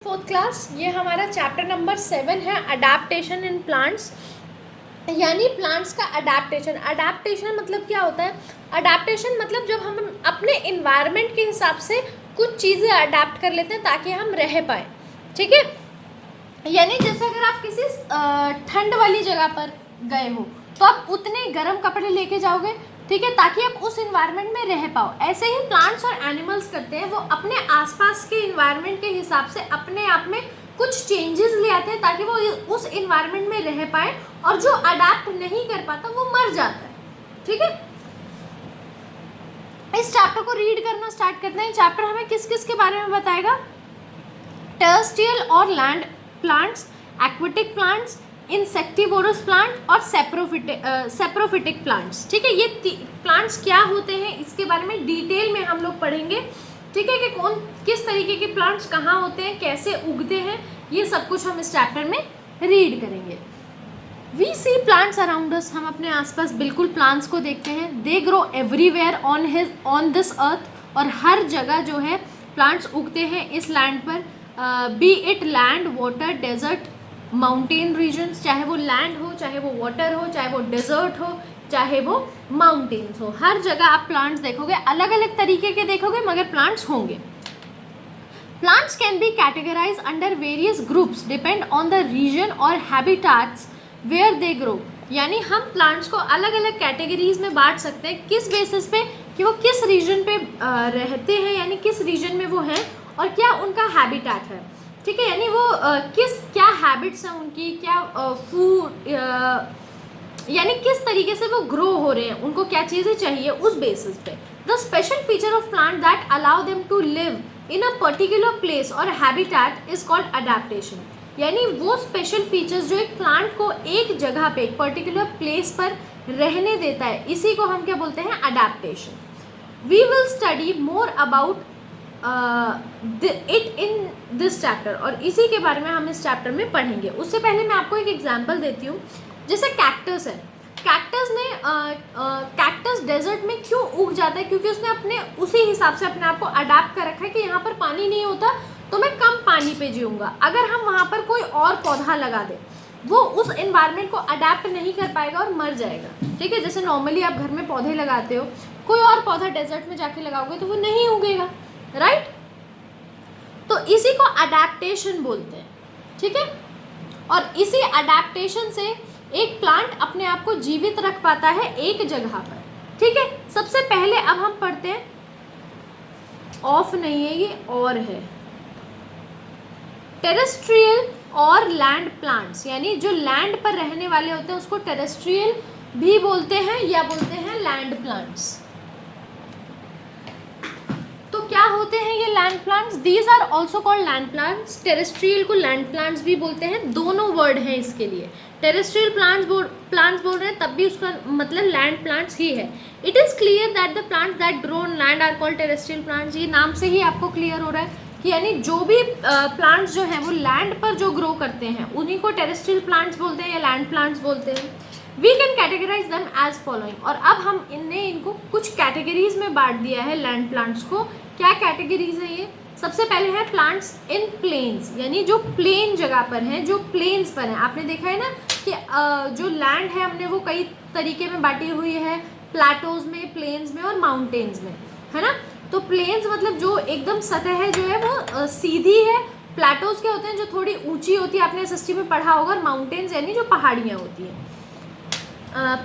Fourth class, ये हमारा chapter number 7 है अडेप्टेशन इन प्लांट्स, यानी प्लांट्स का अडेप्टेशन। अडेप्टेशन मतलब क्या होता है? अडेप्टेशन मतलब जब हम अपने इन्वायरमेंट के हिसाब से कुछ चीज़ें अडेप्ट कर लेते हैं ताकि हम रह पाए। ठीक है, यानी जैसे अगर आप किसी ठंड वाली जगह पर गए हो तो आप उतने गर्म कपड़े लेके जाओगे, ठीक है, ताकि आप उस इन्वायरमेंट में रह पाओ। ऐसे ही प्लांट्स और एनिमल्स करते हैं, वो अपने आसपास के इन्वायरमेंट के हिसाब से अपने आप में कुछ चेंजेस ले आते हैं ताकि वो उस इन्वायरमेंट में रह पाए, और जो अडेप्ट नहीं कर पाता वो मर जाता है। ठीक है, इस चैप्टर को रीड करना स्टार्ट करते हैं। चैप्टर हमें किस किस के बारे में बताएगा? टेरेस्ट्रियल और land plants, aquatic plants, insectivorous plant और सेप्रोफिटिक प्लांट्स। ठीक है, ये प्लांट्स क्या होते हैं इसके बारे में डिटेल में हम लोग पढ़ेंगे। ठीक है, कि कौन किस तरीके के प्लांट्स कहाँ होते हैं, कैसे उगते हैं, ये सब कुछ हम इस चैप्टर में रीड करेंगे। We see plants around us, हम अपने आसपास बिल्कुल प्लांट्स को देखते हैं। They grow everywhere on this earth, और हर जगह जो है प्लांट्स उगते हैं इस लैंड पर। Be it land, water, desert, mountain regions, चाहे वो लैंड हो, चाहे वो वाटर हो, चाहे वो डेजर्ट हो, चाहे वो माउंटेन्स हो, हर जगह आप प्लांट्स देखोगे। अलग अलग तरीके के देखोगे मगर प्लांट्स होंगे। Plants can be categorize under various groups depend on the region और हैबिटाट्स वेयर दे ग्रो, यानी हम प्लांट्स को अलग अलग कैटेगरीज में बांट सकते हैं किस बेसिस पे कि वो किस रीजन पे रहते हैं, यानी किस रीजन में वो हैं और क्या उनका हैबिटाट है। ठीक है, यानी वो क्या हैबिट्स हैं उनकी, क्या फूड, यानी किस तरीके से वो ग्रो हो रहे हैं, उनको क्या चीज़ें चाहिए, उस बेसिस पे। The special feature of plant that allow them to live in a particular place और हैबिटेट इज कॉल्ड अडेप्टेशन, यानी वो स्पेशल फीचर्स जो एक प्लांट को एक जगह पे, एक पर्टिकुलर प्लेस पर रहने देता है, इसी को हम क्या बोलते हैं? Adaptation. We will study more about it in this chapter, और इसी के बारे में हम इस चैप्टर में पढ़ेंगे। उससे पहले मैं आपको एक एग्जांपल देती हूँ। जैसे कैक्टस है, कैक्टस डेजर्ट में क्यों उग जाता है? क्योंकि उसने अपने उसी हिसाब से अपने आप को अडेप्ट कर रखा है कि यहाँ पर पानी नहीं होता तो मैं कम पानी पे जीऊँगा। अगर हम वहाँ पर कोई और पौधा लगा दें, वो उस एनवायरनमेंट को अडेप्ट नहीं कर पाएगा और मर जाएगा। ठीक है, जैसे नॉर्मली आप घर में पौधे लगाते हो, कोई और पौधा डेजर्ट में जाके लगाओगे तो वो नहीं उगेगा, राइट? तो इसी को अडेप्टेशन बोलते हैं। ठीक है, और इसी अडेप्टेशन से एक प्लांट अपने आप को जीवित रख पाता है एक जगह पर। ठीक है, सबसे पहले अब हम पढ़ते हैं, ऑफ नहीं है ये, और है टेरेस्ट्रियल और लैंड प्लांट्स, यानी जो लैंड पर रहने वाले होते हैं उसको टेरेस्ट्रियल भी बोलते हैं या बोलते हैं लैंड प्लांट्स। तो क्या होते हैं ये land plants? These are also called land plants. Terrestrial को लैंड प्लांट्स भी बोलते हैं, दोनों वर्ड हैं इसके लिए। टेरेस्ट्रियल प्लांट्स बोल रहे हैं तब भी उसका मतलब लैंड प्लांट्स ही है। It is clear that the plants that grow on land are called terrestrial plants. ये नाम से ही आपको क्लियर हो रहा है कि यानी जो भी प्लांट्स जो हैं वो लैंड पर जो ग्रो करते हैं उन्हीं को टेरेस्ट्रियल प्लांट्स बोलते हैं या लैंड प्लांट्स बोलते हैं। We can categorize them as following, और अब हम इनको कुछ कैटेगरीज में बांट दिया है लैंड प्लांट्स को। क्या कैटेगरीज है ये? सबसे पहले है प्लांट्स इन प्लेन्स, यानी जो प्लेन जगह पर हैं, जो प्लेन्स पर हैं। आपने देखा है ना कि जो लैंड है हमने वो कई तरीके में बांटी हुई है, प्लेटोज में, प्लेन्स में और माउंटेन्स में, है ना? तो प्लेन्स मतलब जो एकदम सतह जो है वो सीधी है। प्लेटोज क्या होते हैं? जो थोड़ी ऊंची होती है, आपने एसएसटी में पढ़ा होगा। और माउंटेन्स यानी जो पहाड़ियाँ होती हैं।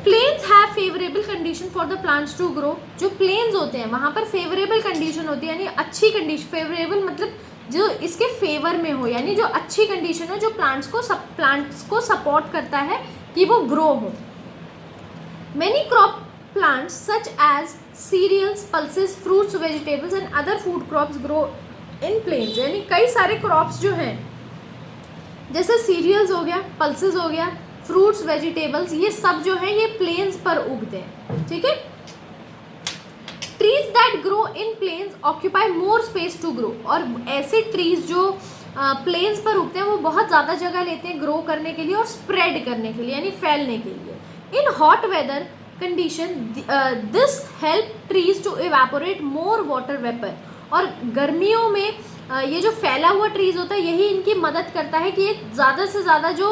Plains have favourable condition for the plants to grow. जो प्लेन्स होते हैं वहाँ पर फेवरेबल कंडीशन होती है, यानी अच्छी कंडीशन। फेवरेबल मतलब जो इसके फेवर में हो, यानी जो अच्छी कंडीशन हो, जो प्लांट्स को सपोर्ट करता है कि वो ग्रो हो। Many crop plants such as cereals, pulses, fruits, vegetables and other food crops grow in plains, यानी कई सारे क्रॉप्स जो हैं, जैसे सीरियल्स हो गया, पल्सेस हो गया, फ्रूट्स, वेजिटेबल्स, ये सब जो है ये प्लेन्स पर उगते हैं। ठीक है, trees that grow in plains occupy more space to grow, और ऐसे ट्रीज जो प्लेन्स पर उगते हैं वो बहुत ज़्यादा जगह लेते हैं ग्रो करने के लिए और स्प्रेड करने के लिए, यानी फैलने के लिए। In hot weather condition this help trees to evaporate more water vapour, और गर्मियों में ये जो फैला हुआ ट्रीज होता है यही इनकी मदद करता है कि ये ज़्यादा से ज़्यादा जो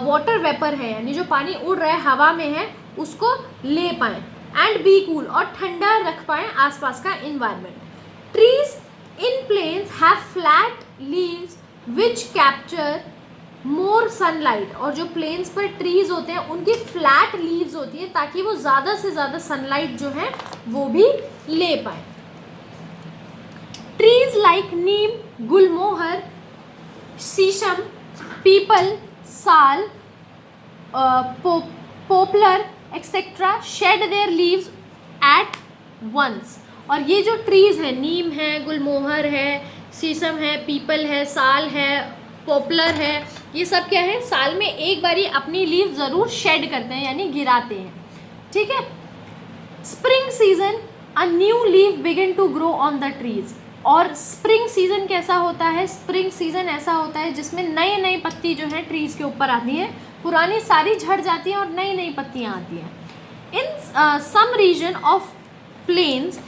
वाटर वेपर है यानी जो पानी उड़ रहा है हवा में है उसको ले पाएँ एंड बी कूल और ठंडा रख पाएँ आसपास का environment. Trees in plains have flat leaves which capture more sunlight, और जो प्लेन्स पर ट्रीज होते हैं उनकी फ्लैट लीव्स होती है ताकि वो ज़्यादा से ज़्यादा सनलाइट जो है वो भी ले पाए। Trees like Neem, Gulmohar, shisham, peepal, sal, poplar etcetera shed their leaves at once. और ये जो ट्रीज है, नीम है, गुलमोहर है, शीशम है, पीपल है, साल है, पॉपुलर है, ये सब क्या है, साल में एक बारी अपनी लीव ज़रूर शेड करते हैं यानी गिराते हैं। ठीक है। Spring season a new leave begin to grow on the trees. और स्प्रिंग सीजन कैसा होता है? स्प्रिंग सीजन ऐसा होता है जिसमें नए नए पत्ती जो है ट्रीज के ऊपर आती हैं, पुरानी सारी झड़ जाती हैं और नई नई पत्तियाँ आती हैं। In some region of plains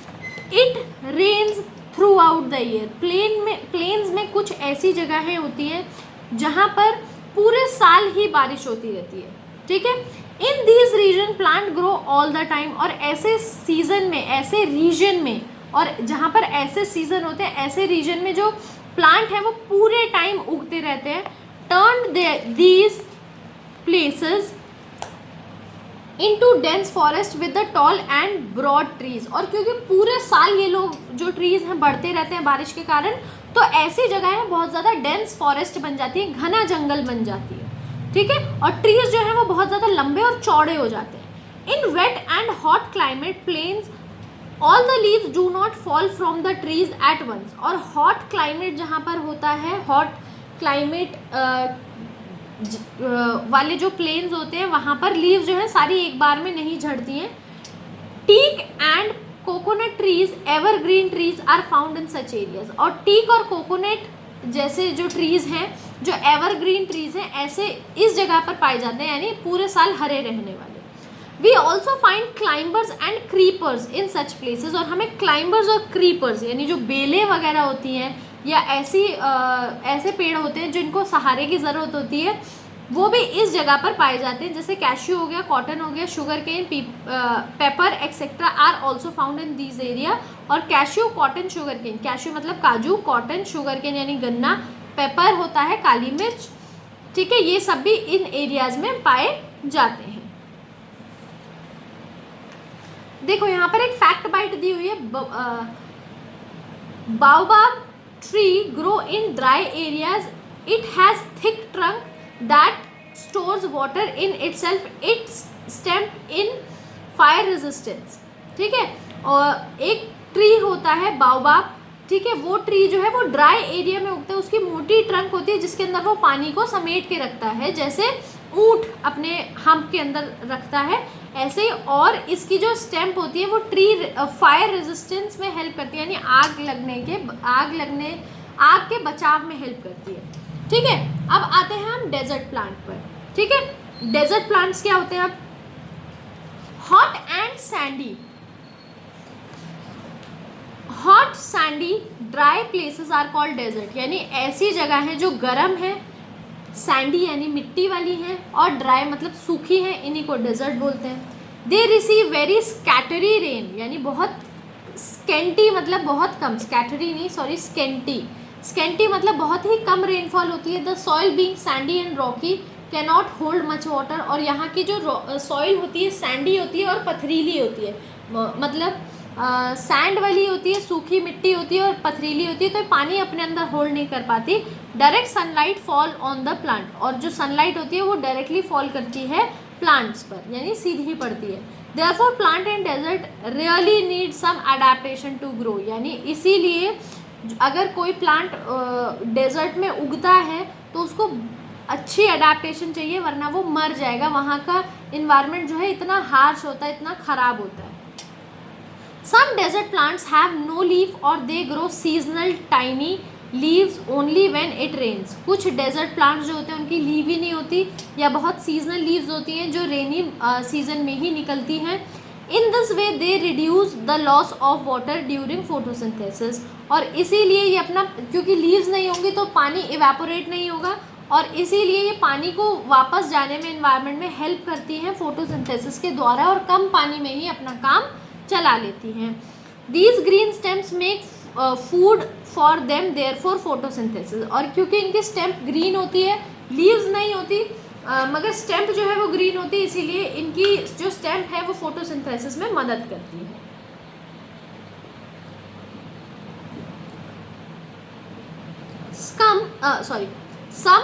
it rains throughout the year. Plains में कुछ ऐसी जगहें होती हैं जहाँ पर पूरे साल ही बारिश होती रहती है। ठीक है। In these region plant grow all the time. और ऐसे सीजन में, ऐसे रीजन में, और जहाँ पर ऐसे सीजन होते हैं ऐसे रीजन में जो प्लांट है वो पूरे टाइम उगते रहते हैं। Turn these places into dense forest with the tall and broad trees. और क्योंकि पूरे साल ये लोग जो ट्रीज हैं बढ़ते रहते हैं बारिश के कारण, तो ऐसी जगहें बहुत ज़्यादा डेंस फॉरेस्ट बन जाती है, घना जंगल बन जाती है। ठीक है। और ट्रीज जो है वो बहुत ज़्यादा लंबे और चौड़े हो जाते हैं। In wet and hot climate plains all the leaves do not fall from the trees at once. और हॉट क्लाइमेट जहाँ पर होता है, हॉट क्लाइमेट वाले जो प्लेन्स होते हैं वहाँ पर लीव जो है सारी एक बार में नहीं झड़ती हैं। Teak and coconut trees, evergreen trees are found in such areas. और टीक और कोकोनट जैसे जो ट्रीज हैं, जो एवरग्रीन ट्रीज हैं, ऐसे इस जगह पर पाए जाते हैं यानी पूरे साल हरे रहने वाले। We also find climbers and creepers in such places. और हमें क्लाइंबर्स और क्रीपर्स यानी जो बेलें वगैरह होती हैं या ऐसे पेड़ होते हैं जिनको सहारे की ज़रूरत होती है, वो भी इस जगह पर पाए जाते हैं। जैसे कैश्यू हो गया, कॉटन हो गया, sugar cane, paper etcetera are also found in these area. और cashew, cotton, sugar cane, cashew मतलब काजू, कॉटन, शुगर केन यानी गन्ना, पेपर होता है काली मिर्च। ठीक है। ये सब भी इन एरियाज में पाए जाते हैं। देखो यहाँ पर एक फैक्ट बाइट दी हुई है। Baobab tree grow in dry areas. It has thick trunk that stores water in itself. Its stem in fire resistance. ठीक है। और एक ट्री होता है बाओबाब, ठीक है, वो ट्री जो है वो ड्राई एरिया में उगता है। उसकी मोटी ट्रंक होती है जिसके अंदर वो पानी को समेट के रखता है, जैसे ऊँट अपने हम्प के अंदर रखता है ऐसे ही। और इसकी जो स्टेम होती है वो ट्री फायर रेजिस्टेंस में हेल्प करती है, यानी आग के बचाव में हेल्प करती है। ठीक है। अब आते हैं हम डेजर्ट प्लांट पर। ठीक है। डेजर्ट प्लांट्स क्या होते हैं? अब hot and sandy, hot sandy dry places are called desert. यानी ऐसी जगह है जो गर्म है, सैंडी यानी मिट्टी वाली है, और ड्राई मतलब सूखी है, इन्हीं को डेजर्ट बोलते हैं। दे रिसीव वेरी स्कैटरी रेन, यानी बहुत स्केंटी मतलब बहुत कम, स्कैटरी नहीं सॉरी स्केंटी, स्केंटी मतलब बहुत ही कम रेनफॉल होती है। The soil being Sandy and Rocky can not hold much water. और यहाँ की जो सॉइल होती है सैंडी होती है और पथरीली होती है, मतलब सैंड वाली होती है, सूखी मिट्टी होती है और पथरीली होती है, तो पानी अपने अंदर होल्ड नहीं कर पाती। Direct sunlight fall on the plant, और जो सनलाइट होती है वो डायरेक्टली फॉल करती है प्लांट्स पर, यानी सीधी पड़ती है। Therefore plant in desert really need some adaptation to grow. यानी इसीलिए अगर कोई प्लांट डेजर्ट में उगता है तो उसको अच्छी अडेप्टेशन चाहिए, वरना वो मर जाएगा। वहाँ का इन्वायरमेंट जो है इतना हार्श होता है, इतना ख़राब होता है। Some desert plants have no leaf or they grow seasonal tiny leaves only when it rains. कुछ डेजर्ट प्लांट्स जो होते हैं उनकी लीव ही नहीं होती या बहुत सीजनल लीव्स होती हैं जो रेनी सीजन में ही निकलती हैं। In this way they reduce the loss of water during photosynthesis. और इसीलिए ये अपना, क्योंकि लीव्स नहीं होंगी तो पानी इवेपोरेट नहीं होगा, और इसीलिए ये पानी को वापस जाने में एनवायरनमेंट में हेल्प करती हैं फोटोसिंथेसिस के द्वारा, और कम पानी में ही अपना काम चला लेती हैं। These green stems make food for them therefore photosynthesis. और क्योंकि इनकी स्टेम ग्रीन होती है, लीव्स नहीं होती, मगर स्टेम्प जो है वो ग्रीन होती है, इसीलिए इनकी जो स्टेम्प है वो फोटोसिंथेसिस में मदद करती है। Some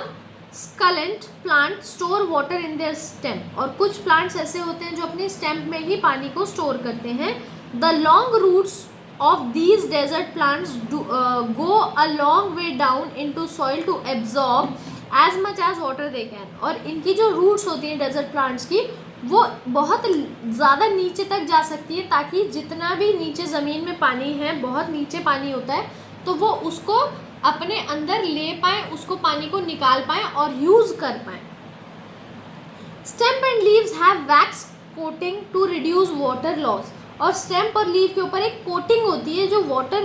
succulent plant store water in their stem. और कुछ प्लांट्स ऐसे होते हैं जो अपनी स्टेम में ही पानी को स्टोर करते हैं। The long roots of these desert plants go a long way down into soil to absorb as much as water they can। और इनकी जो रूट्स होती हैं डेजर्ट प्लांट्स की, वो बहुत ज़्यादा नीचे तक जा सकती है, ताकि जितना भी नीचे ज़मीन में पानी है, बहुत नीचे पानी होता है, तो वो उसको अपने अंदर ले पाएँ, उसको पानी को निकाल पाएँ और यूज़ कर पाएँ। Stem and leaves have wax coating to reduce water loss. और स्टेम और लीव के ऊपर एक कोटिंग होती है जो वाटर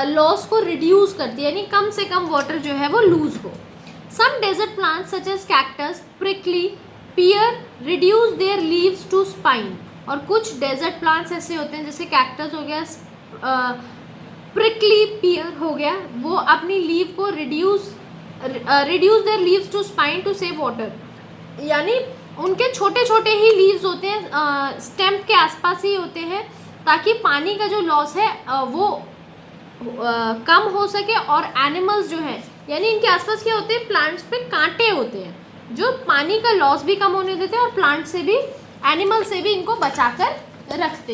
लॉस को रिड्यूस करती है, यानी कम से कम वाटर जो है वो लूज हो। Some desert plants such as cactus, prickly, pear reduce their leaves to spine. और कुछ डेजर्ट प्लांट्स ऐसे होते हैं, जैसे कैक्टस हो गया, प्रिकली पियर हो गया, वो अपनी लीव को reduce their leaves to spine to save water. यानी उनके छोटे छोटे ही लीव्स होते हैं, स्टेम के आसपास ही होते हैं, ताकि पानी का जो लॉस है वो कम हो सके। और एनिमल्स जो है, यानी इनके आसपास क्या होते हैं, प्लांट्स पे कांटे होते हैं जो पानी का लॉस भी कम होने देते हैं, और प्लांट से भी, एनिमल से भी इनको बचा कर रखते हैं।